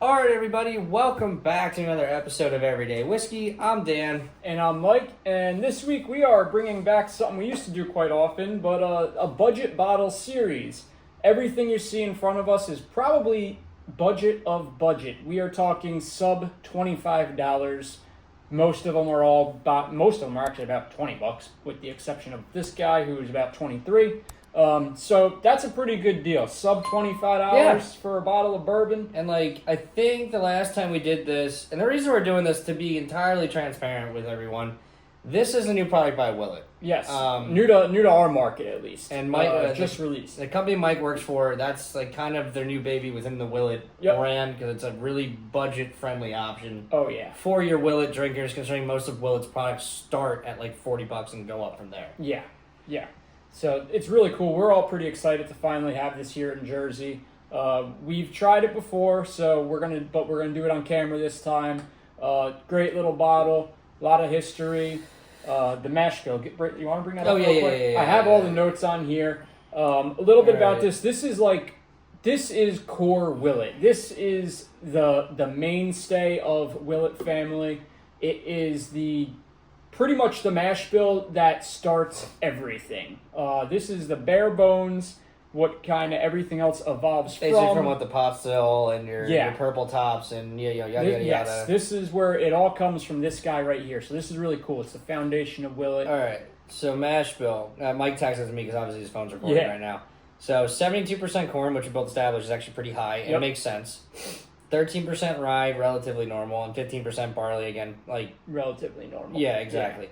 All right, everybody, welcome back to another episode of Everyday Whiskey. I'm Dan. And I'm Mike, and this week we are bringing back something we used to do quite often, but a budget bottle series. Everything you see in front of us is probably budget of budget. We are talking sub $25. Most of them are actually about $20, with the exception of this guy who is about 23. So that's a pretty good deal. Sub $25 for a bottle of bourbon. And I think the last time we did this, and the reason we're doing this to be entirely transparent with everyone, this is a new product by Willett. Yes, new to our market at least. And Mike just released. The company Mike works for, that's kind of their new baby within the Willett brand, because it's a really budget-friendly option. Oh yeah, for your Willett drinkers, considering most of Willett's products start at $40 and go up from there. Yeah. So it's really cool. We're all pretty excited to finally have this here in Jersey. We've tried it before, so we're gonna do it on camera this time. Great little bottle, a lot of history. The mash bill. You want to bring that up? Yeah. I have all the notes on here. A little bit about this. This is core Willett. This is the mainstay of Willett Family. It is pretty much the mash bill that starts everything. This is the bare bones, what kind of everything else evolves Basically from what the pot still and your purple tops and yada. Yes, this is where it all comes from, this guy right here. So this is really cool. It's the foundation of Willett. All right, so mash bill. Mike texted me because obviously his phone's recording right now. So 72% corn, which we both established is actually pretty high. It makes sense. 13% rye, relatively normal, and 15% barley, again, relatively normal. Yeah, exactly.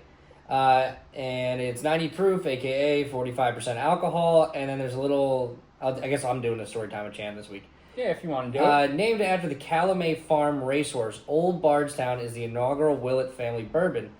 And it's 90 proof, aka 45% alcohol, and then there's a little, I guess I'm doing a story time with Chan this week. Yeah, if you want to do it. Named after the Calumet Farm racehorse, Old Bardstown is the inaugural Willett family bourbon.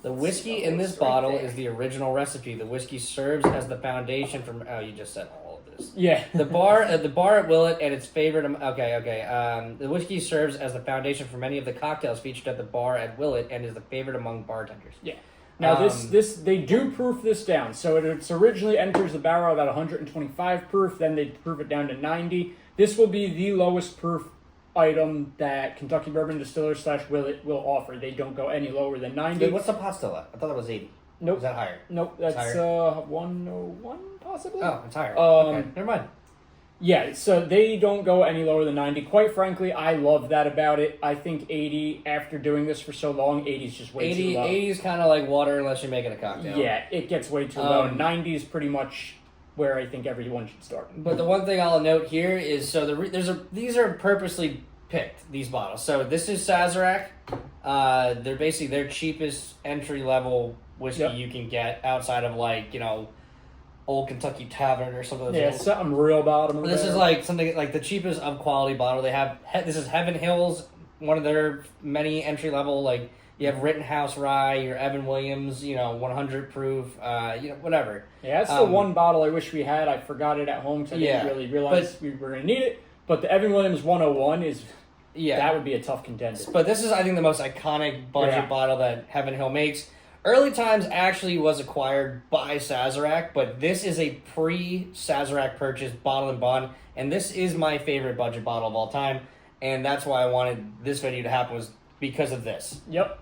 The whiskey in this bottle is the original recipe. The whiskey serves as the foundation for, you just said all of this. Yeah. the bar at Willett and its favorite, the whiskey serves as the foundation for many of the cocktails featured at the bar at Willett and is the favorite among bartenders. Yeah. Now this they do proof this down. So it originally enters the barrel about 125 proof, then they proof it down to 90. This will be the lowest proof item that Kentucky Bourbon Distillers / Willett will offer. They don't go any lower than 90. What's the pot still at? I thought that was 80. Nope. Is that higher? Nope, that's 101 possibly. Oh, it's higher. Okay, never mind. Yeah, so they don't go any lower than 90. Quite frankly, I love that about it. I think 80, after doing this for so long, 80 is just way too low. 80 is kind of like water unless you're making a cocktail. Yeah, it gets way too low. 90 is pretty much where I think everyone should start. But the one thing I'll note here is, so these are purposely picked, these bottles. So this is Sazerac. They're basically their cheapest entry-level whiskey you can get outside of Old Kentucky Tavern or something. Yeah, something real bottom. This is something like the cheapest of quality bottle they have. This is Heaven Hills, one of their many entry level. You have Rittenhouse Rye, your Evan Williams, 100 proof, whatever. Yeah, that's the one bottle I wish we had. I forgot it at home because I didn't really realize we were going to need it. But the Evan Williams 101 that would be a tough contender. But this is, I think, the most iconic budget bottle that Heaven Hill makes. Early Times actually was acquired by Sazerac, but this is a pre-Sazerac purchase bottle and bond, and this is my favorite budget bottle of all time, and that's why I wanted this video to happen, was because of this. Yep.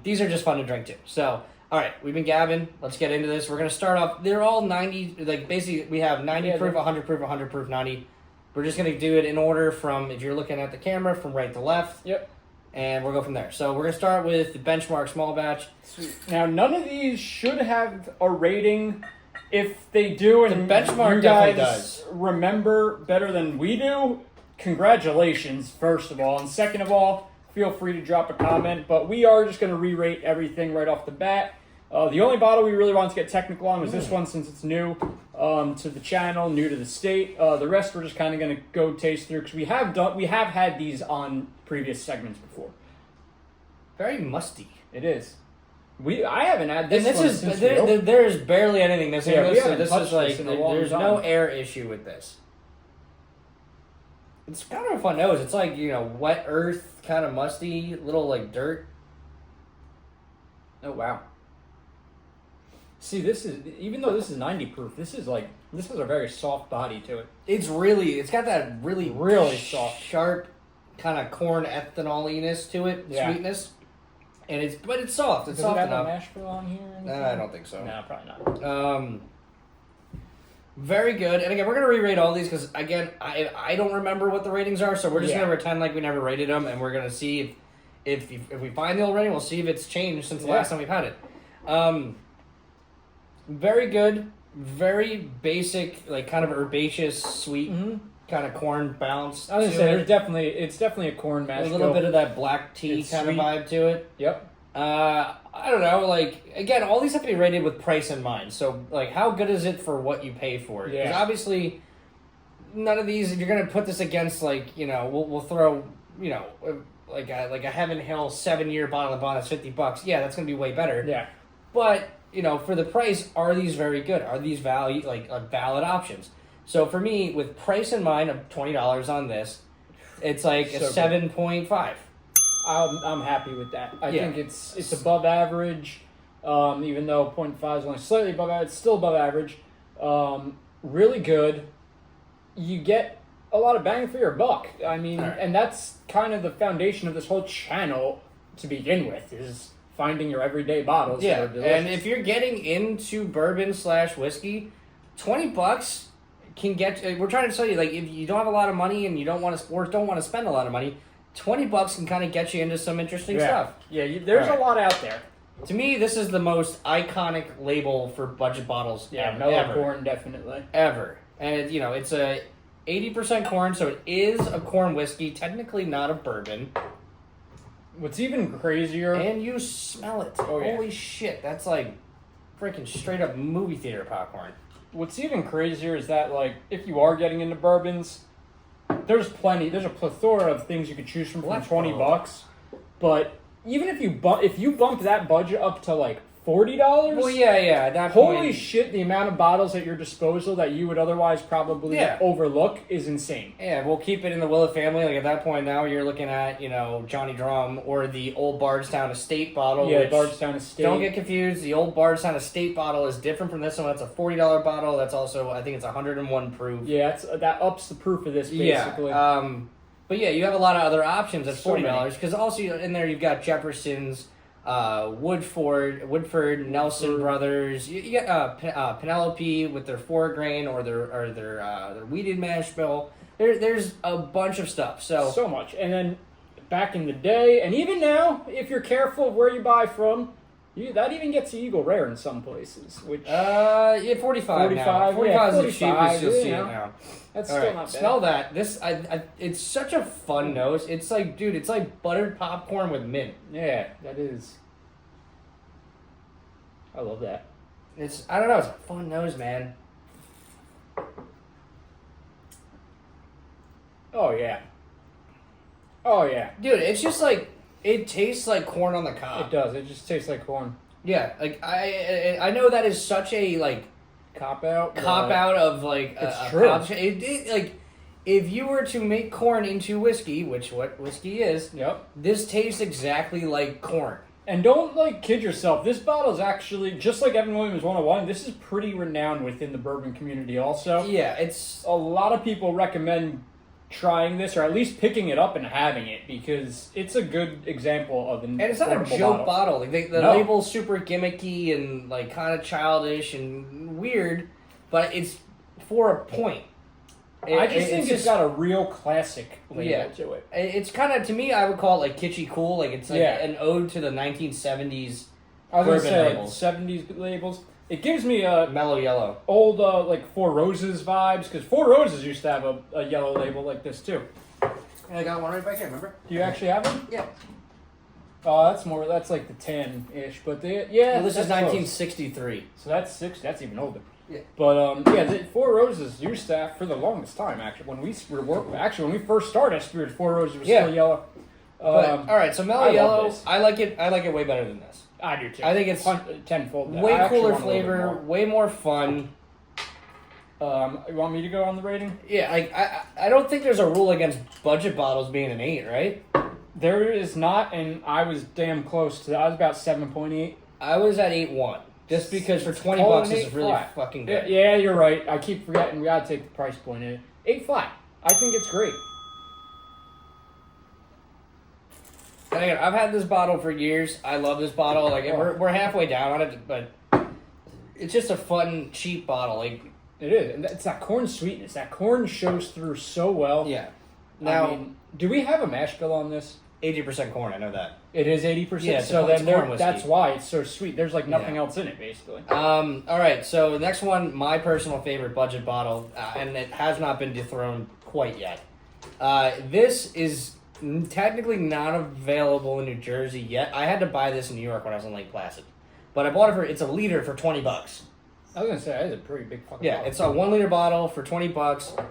These are just fun to drink too. So, all right, we've been gabbing. Let's get into this. We're going to start off. They're all 90, basically we have 90 proof, 100 proof, 100 proof, 90. We're just going to do it in order from, if you're looking at the camera, from right to left. Yep. And we'll go from there. So we're going to start with the Benchmark Small Batch. Sweet. Now, none of these should have a rating. If they do, and the Benchmark you guys remember better than we do, congratulations, first of all. And second of all, feel free to drop a comment. But we are just going to re-rate everything right off the bat. The only bottle we really wanted to get technical on was this one, since it's new to the channel, new to the state. The rest we're just kind of going to go taste through, because we have had these on previous segments before. Very musty. It is. I haven't had this. And this is there's barely anything missing. Yeah, this is there's time. no air issue with this. It's kind of a fun nose. It's wet earth, kind of musty, little dirt. Oh wow. See, even though this is 90 proof, this has a very soft body to it. It's got that really soft, sharp kind of corn ethanoliness to it, sweetness. And it's soft. It's Does soft it have enough. a Nashville on here? Or anything? I don't think so. No, probably not. Very good. And again, we're gonna re-rate all these because again, I don't remember what the ratings are, so we're just gonna pretend like we never rated them, and we're gonna see if we find the old rating, we'll see if it's changed since the last time we've had it. Very good. Very basic, like kind of herbaceous, sweet, kind of corn bounce. I was gonna say it's definitely a corn mash. A little bit of that black tea kind of vibe to it. Yep. I don't know. Like again, all these have to be rated with price in mind. So like, how good is it for what you pay for it? Because obviously, none of these. If you're gonna put this against like we'll throw like a Heaven Hill 7-year bottle of bond that's $50. Yeah, that's gonna be way better. Yeah. But for the price, are these very good? Are these valid options? So for me, with price in mind of $20 on this, it's like a 7.5. I'm happy with that. I think it's above average, even though 0.5 is only slightly above average. It's still above average. Really good. You get a lot of bang for your buck. I mean, and that's kind of the foundation of this whole channel to begin with, is finding your everyday bottles. Yeah, that are delicious. and if you're getting into bourbon/whiskey, $20 can get. We're trying to tell you, like, if you don't have a lot of money and you don't want to spend a lot of money, $20 can kind of get you into some interesting stuff. Yeah, there's a lot out there. To me, this is the most iconic label for budget bottles. Mellow corn, definitely. Ever. And it's a 80% corn, so it is a corn whiskey. Technically, not a bourbon. What's even crazier... And you smell it. Oh, yeah. Holy shit, that's like freaking straight up movie theater popcorn. What's even crazier is that, like, if you are getting into bourbons, there's a plethora of things you could choose from for $20. But even if you bump that budget up to, like, $40... Well, yeah, at that point... Holy shit, the amount of bottles at your disposal that you would otherwise probably overlook is insane. Yeah, we'll keep it in the Willett family. Like, at that point now, you're looking at, Johnny Drum or the old Bardstown Estate bottle. Yeah, Bardstown Estate. Don't get confused. The old Bardstown Estate bottle is different from this one. That's a $40 bottle. That's also, I think it's 101 proof. Yeah, that ups the proof of this, basically. Yeah. But yeah, you have a lot of other options at $40. Because also in there, you've got Jefferson's, Woodford, Nelson Brothers. You get Penelope with their 4-grain or their wheated mash bill. There's a bunch of stuff. So much. And then back in the day, and even now, if you're careful of where you buy from, that even gets you Eagle Rare in some places. Which 45 now. 45 is the cheapest you'll see it now. That's still not bad. Smell that. This it's such a fun nose. It's like, dude, it's like buttered popcorn with mint. Yeah, that is. I love that. I don't know, it's a fun nose, man. Oh yeah. Oh yeah. Dude, it's just like, it tastes like corn on the cob. It does. It just tastes like corn. Yeah, like I know that is such a like cop out of like it's true. It like, if you were to make corn into whiskey, which what whiskey is, this tastes exactly like corn. And don't kid yourself. This bottle is actually, just like Evan Williams 101, this is pretty renowned within the bourbon community also. Yeah, it's a lot of people recommend trying this, or at least picking it up and having it, because it's a good example of an. And it's not a joke bottle. Like the label's super gimmicky and like kind of childish and weird, but it's for a point. I just think it's got a real classic label to it. It's kind of, to me, I would call it like kitschy cool. Like it's like an ode to the 1970s. I was going to say labels. 70s labels. It gives me a mellow yellow, old like Four Roses vibes, because Four Roses used to have a yellow label like this too. And I got one right back here. Remember? Do you actually have one? Yeah. Oh, that's like the 10-ish, but well, this is 1963. So that's 6. That's even older. Yeah. But the Four Roses used to have, for the longest time, actually, when we first started, Four Roses was still yellow. All right, so mellow yellow, I like it way better than this. I do too. I think it's tenfold. Way cooler flavor, way more fun. You want me to go on the rating? Yeah, I don't think there's a rule against budget bottles being an 8, right? There is not, and I was damn close to that. I was about 7.8. I was at 8.1. Just because for $20 this is really fucking good. Yeah, you're right. I keep forgetting we gotta take the price point in. 8 flat. I think it's great. And again, I've had this bottle for years. I love this bottle. Like we're halfway down on it, but it's just a fun, cheap bottle. Like it is, and it's that corn sweetness. That corn shows through so well. Yeah. Now, I mean, do we have a mash bill on this? 80% corn. I know that. It is 80%. Yeah, so it's then corn whiskey. that's why it's so sweet. There's like nothing else in it, basically. All right. So the next one, my personal favorite budget bottle, and it has not been dethroned quite yet. This is technically not available in New Jersey yet. I had to buy this in New York when I was in Lake Placid, but I bought it it's a liter for $20. I was gonna say that is a pretty big fucking bottle. It's a 1 liter bottle for $20,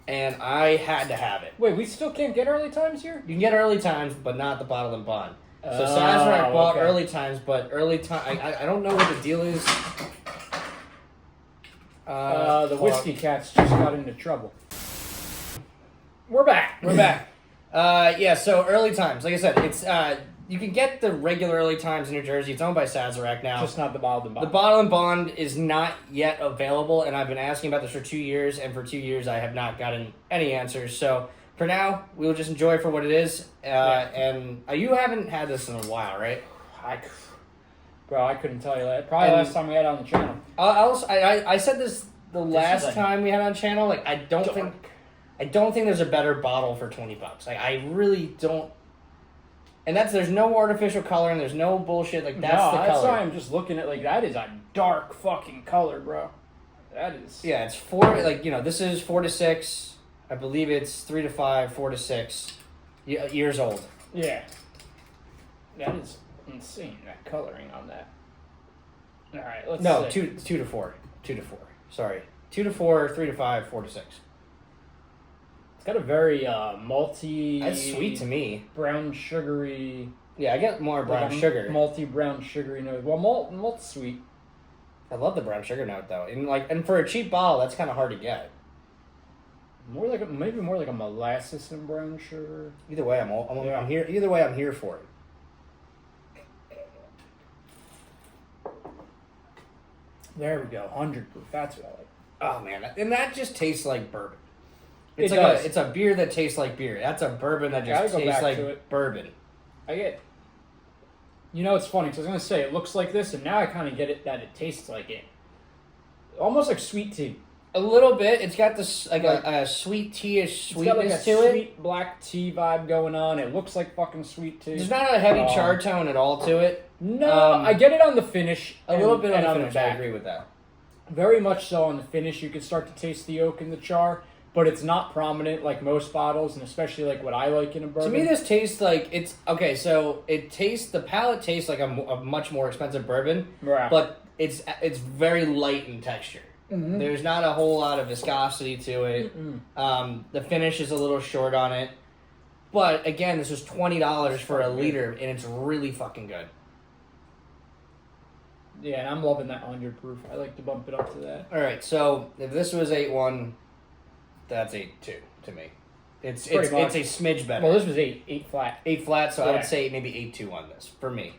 and I had to have it. Wait, we still can't get early times here? You can get early times, but not the bottle and bond. So Sazerac bought early times, but early time I don't know what the deal is. The whiskey cats just got into trouble. We're back. We're back. So early times. Like I said, it's you can get the regular early times in New Jersey. It's owned by Sazerac now. Just not the bottled and bond. The bottle and bond is not yet available, and I've been asking about this for 2 years, and for 2 years I have not gotten any answers. So for now, we will just enjoy it for what it is. And you haven't had this in a while, right? I couldn't tell you that. Probably last time we had it on the channel. I said this the last time we had on channel. Like I don't think there's a better bottle for $20. Like I really don't. And there's no artificial color and there's no bullshit. Like that's the color. That's why I'm just looking at that is a dark fucking color, bro. That is. Yeah, it's 4. Like this is 4 to 6. I believe it's 3 to 5, 4 to 6 years old. Yeah. That is insane. That coloring on that. All right, let's see. 2 to 4. 2 to 4. Sorry. 2 to 4, 3 to 5, 4 to 6. It's got a very malty. That's sweet to me. Brown sugary. Yeah, I get more brown sugar. Malty brown sugary note. Well, malt's sweet. I love the brown sugar note though, and for a cheap bottle, that's kind of hard to get. Maybe more like a molasses than brown sugar. Either way, I'm here. Either way, I'm here for it. There we go, 100 proof. That's what I like. Oh man, and that just tastes like bourbon. It's a beer that tastes like beer. That's a bourbon that just tastes like bourbon. I get. It's funny because I was gonna say it looks like this, and now I kind of get it that it tastes like it. Almost like sweet tea. A little bit. It's got this a sweet tea-ish sweetness to it. Sweet black tea vibe going on. It looks like fucking sweet tea. There's not a heavy char tone at all to it. No, I get it on the finish. A little bit on the finish. I agree with that. Very much so on the finish. You can start to taste the oak in the char, but it's not prominent like most bottles, and especially like what I like in a bourbon. To me, this tastes like it's okay. So the palate tastes like a much more expensive bourbon, right. But it's very light in texture. Mm-hmm. There's not a whole lot of viscosity to it. The finish is a little short on it. But again, this was $20 for a liter, and it's really fucking good. Yeah, and I'm loving that 100 proof. I like to bump it up to that. All right, so if this was 8.1, that's 8.2 to me. It's a smidge better. Well, this was 8 flat. 8 flat, so I would say maybe 8.2 on this for me.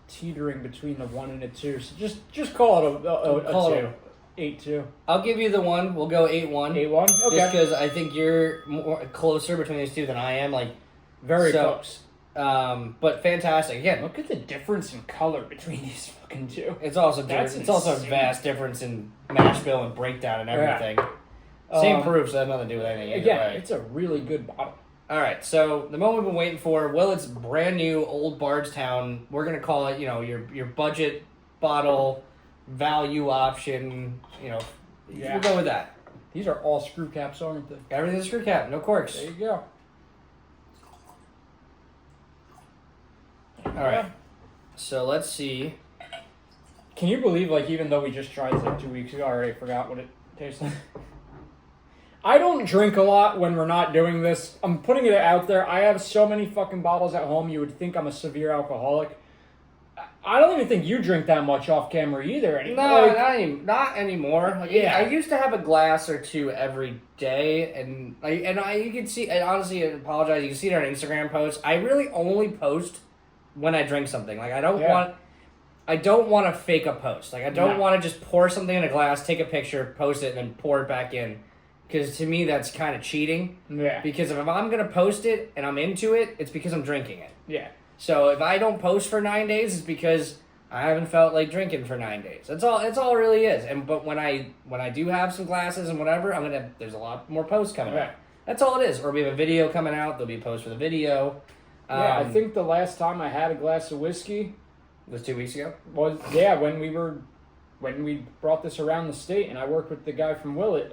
Teetering between the 1 and a 2, so just call it a 2. 8.2. I'll give you the 1. We'll go 8.1. 8.1. Okay. Just because I think you're more closer between these two than I am. Very close. But fantastic. Again, look at the difference in color between these fucking two. It's also a vast difference in mash bill and breakdown and everything. Yeah. Same proof, so it has nothing to do with anything. Again, it's a really good bottle. All right, so the moment we've been waiting for, Willett's brand new old Bardstown. We're gonna call it, your budget bottle value option. We'll go with that. These are all screw caps, aren't they? Everything's screw cap, no corks. There you go. All right, so let's see. Can you believe, even though we just tried this 2 weeks ago, I already forgot what it tastes like? I don't drink a lot when we're not doing this. I'm putting it out there. I have so many fucking bottles at home, you would think I'm a severe alcoholic. I don't even think you drink that much off camera either anymore. No, not anymore. I used to have a glass or two every day, and you can see. I honestly apologize. You can see it on Instagram posts. I really only post when I drink something. I don't want. I don't want to fake a post. Like, I don't want to just pour something in a glass, take a picture, post it, and then pour it back in. Because to me, that's kind of cheating. Yeah. Because if I'm going to post it and I'm into it, it's because I'm drinking it. Yeah. So if I don't post for 9 days, it's because I haven't felt like drinking for 9 days. That's all. That's all it really is. But when I do have some glasses and whatever, there's a lot more posts coming out. That's all it is. Or we have a video coming out. There'll be a post for the video. Yeah, I think the last time I had a glass of whiskey was 2 weeks ago. Was when we brought this around the state, and I worked with the guy from Willett.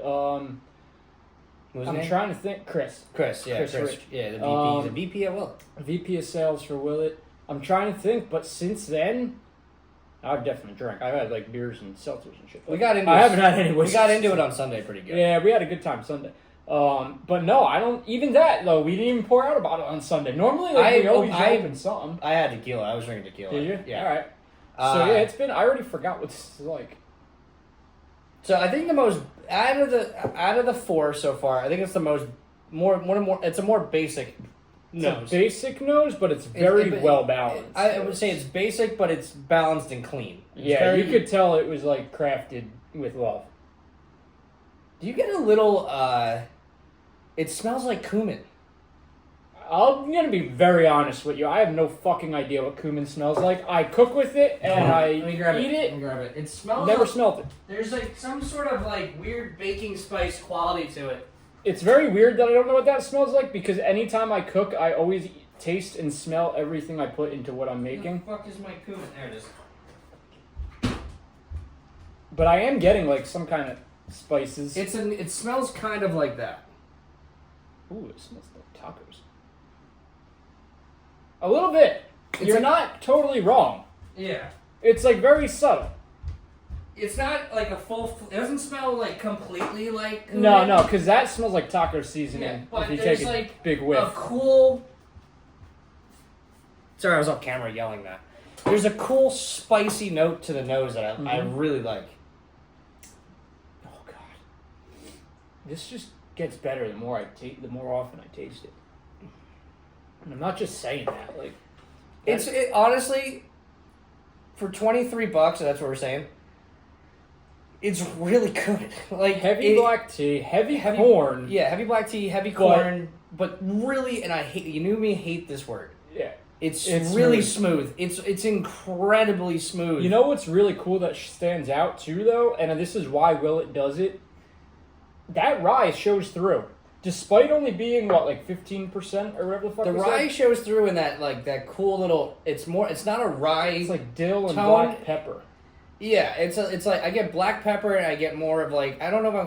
I'm trying to think. Chris. Chris. Yeah, Chris. Yeah, the VP. He's a VP at Willett. VP of sales for Willett. I'm trying to think, but since then, I've definitely drank. I've had like beers and seltzers and shit. I haven't had any whiskey. We got into it on Sunday pretty good. Yeah, we had a good time Sunday. But no, I don't. Even that though, we didn't even pour out a bottle on Sunday. Normally, we always open something. I had tequila. I was drinking tequila. Did you? Yeah. All right. So yeah, it's been. I already forgot what this is like. So I think the most out of the four so far, I think it's the most more. It's a more basic nose. It's a basic nose, but it's very well balanced. I would say it's basic, but it's balanced and clean. You could tell it was like crafted with love. Do you get a little? It smells like cumin. I'm gonna be very honest with you. I have no fucking idea what cumin smells like. I cook with it and I eat it. Let me grab it. It smells. Never smelled it. There's like some sort of like weird baking spice quality to it. It's very weird that I don't know what that smells like because anytime I cook, I always taste and smell everything I put into what I'm making. Where the fuck is my cumin? There it is. But I am getting like some kind of spices. It smells kind of like that. Ooh, it smells like tacos. A little bit. You're not totally wrong. Yeah. It's like very subtle. It's not like a full. It doesn't smell like completely like. cumin. No, because that smells like taco seasoning. Yeah, but if you there's take a like big whiff. a cool. Sorry, I was off camera yelling that. There's a cool spicy note to the nose that I really like. Oh god, this just gets better the more the more often I taste it. And I'm not just saying that. Like, It's honestly, for $23, that's what we're saying. It's really good. Like heavy black tea, heavy corn. Yeah, heavy black tea, heavy corn, but really, and I hate. You knew me hate this word. Yeah, it's really smooth. It's incredibly smooth. You know what's really cool that stands out too, though, and this is why Willett does it. That rye shows through. Despite only being, like 15% or whatever the fuck. The rye shows through in that cool little. It's not a rye. It's like dill and tone. black pepper. Yeah, it's like I get black pepper and I get more of like I don't know if I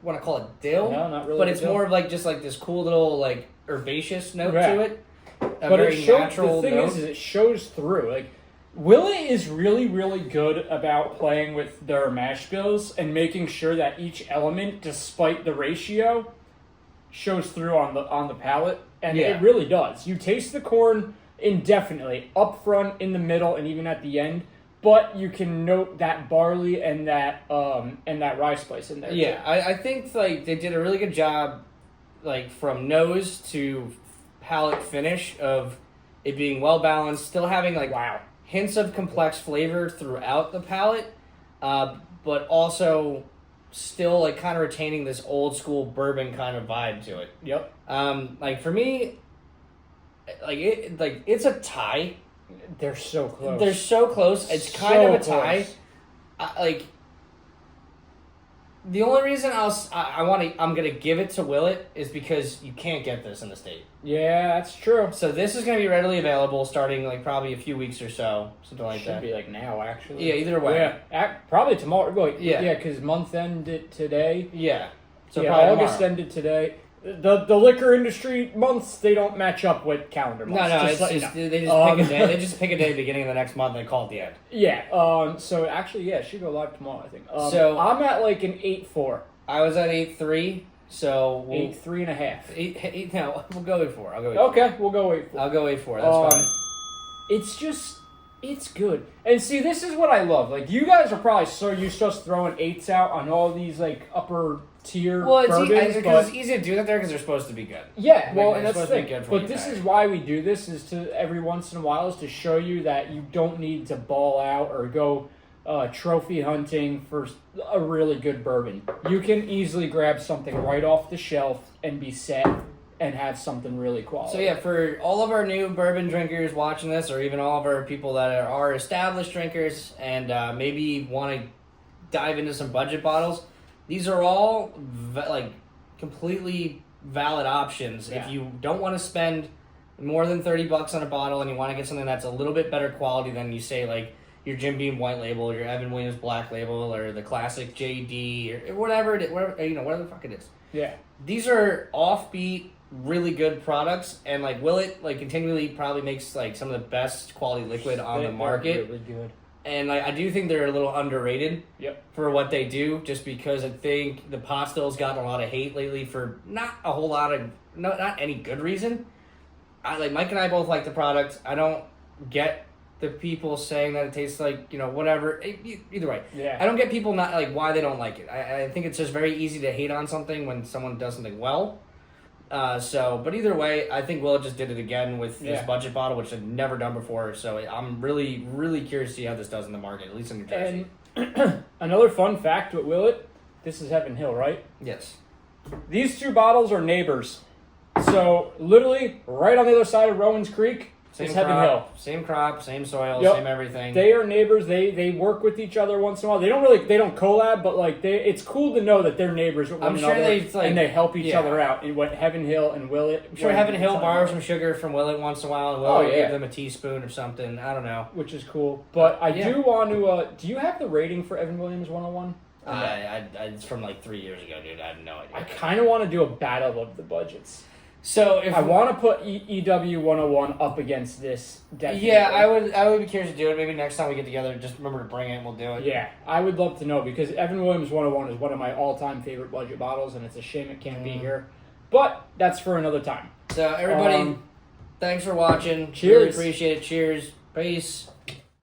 want to call it dill. No, not really. But it's more of like just like this cool little like herbaceous note to it. But it shows. The thing is it shows through. Like Willett is really, really good about playing with their mash bills and making sure that each element, despite the ratio, shows through on the palate, and it really does. You taste the corn indefinitely, up front, in the middle, and even at the end. But you can note that barley and that rye spice in there. Yeah, I think like they did a really good job, like from nose to palate finish of it being well balanced, still having like hints of complex flavor throughout the palate, but also still like kind of retaining this old school bourbon kind of vibe to it. Yep. Like for me, it's a tie. They're so close. They're so close. It's kind of a tie. The only reason I'm gonna give it to Willett is because you can't get this in the state. Yeah, that's true. So this is gonna be readily available starting like probably a few weeks or so, something like that. Should be like now, actually. Yeah, either way. Yeah, probably tomorrow. Wait, yeah, because month ended today. Yeah. So August ended today. The liquor industry months, they don't match up with calendar months. No, they just pick a day. They just pick a day beginning of the next month and call it the end. Yeah. So actually, it should go live tomorrow, I think. So I'm at like an 8.4. I was at 8.3. So 8.3.5. 8. No, we'll go 8.4. I'll go 8.4. Okay, we'll go 8.4. I'll go 8.4. That's fine. It's just It's good. And see, this is what I love. Like, you guys are probably so used to us throwing 8s out on all these, like, upper tier bourbons. Because it's easy to do that there because they're supposed to be good. Yeah, well, Like, and that's the thing. But this is why we do this, is to every once in a while, is to show you that you don't need to ball out or go trophy hunting for a really good bourbon. You can easily grab something right off the shelf and be set and have something really quality. So yeah, for all of our new bourbon drinkers watching this, or even all of our people that are established drinkers and maybe want to dive into some budget bottles, these are all completely valid options. Yeah. If you don't want to spend more than $30 on a bottle and you want to get something that's a little bit better quality than, you say, like your Jim Beam White Label, or your Evan Williams Black Label, or the classic JD, or whatever the fuck it is. Yeah. These are offbeat, really good products, and like Willett continually probably makes like some of the best quality liquid on the market. They're really good. And I do think they're a little underrated. Yep. For what they do, just because I think the pot still's gotten a lot of hate lately for not a whole lot of not any good reason. Mike and I both like the product. I don't get the people saying that it tastes like, whatever. Either way. Yeah. I don't get people not why they don't like it. I think it's just very easy to hate on something when someone does something well. But either way, I think Willett just did it again with this budget bottle, which I've never done before. So I'm really, really curious to see how this does in the market, at least in New Jersey. And another fun fact with Willett, this is Heaven Hill, right? Yes. These two bottles are neighbors. So literally right on the other side of Rowan's Creek is Heaven Hill. Same crop, same soil, Yep. same everything. They are neighbors. They work with each other once in a while. They don't collab, but it's cool to know that they're neighbors with one another, and they help each other out. In what Heaven Hill and Willett. I'm sure Heaven Hill borrows some sugar from Willett once in a while, and Willett give them a teaspoon or something. I don't know. Which is cool. But I do want to. Do you have the rating for Evan Williams 101? It's from 3 years ago, dude. I have no idea. I kind of want to do a battle of the budgets. So if I want to put EW 101 up against this, definitely. Yeah, I would be curious to do it. Maybe next time we get together, just remember to bring it and we'll do it. Yeah, I would love to know, because Evan Williams 101 is one of my all-time favorite budget bottles, and it's a shame it can't be here. But that's for another time. So everybody, thanks for watching. Cheers. Really appreciate it. Cheers. Peace.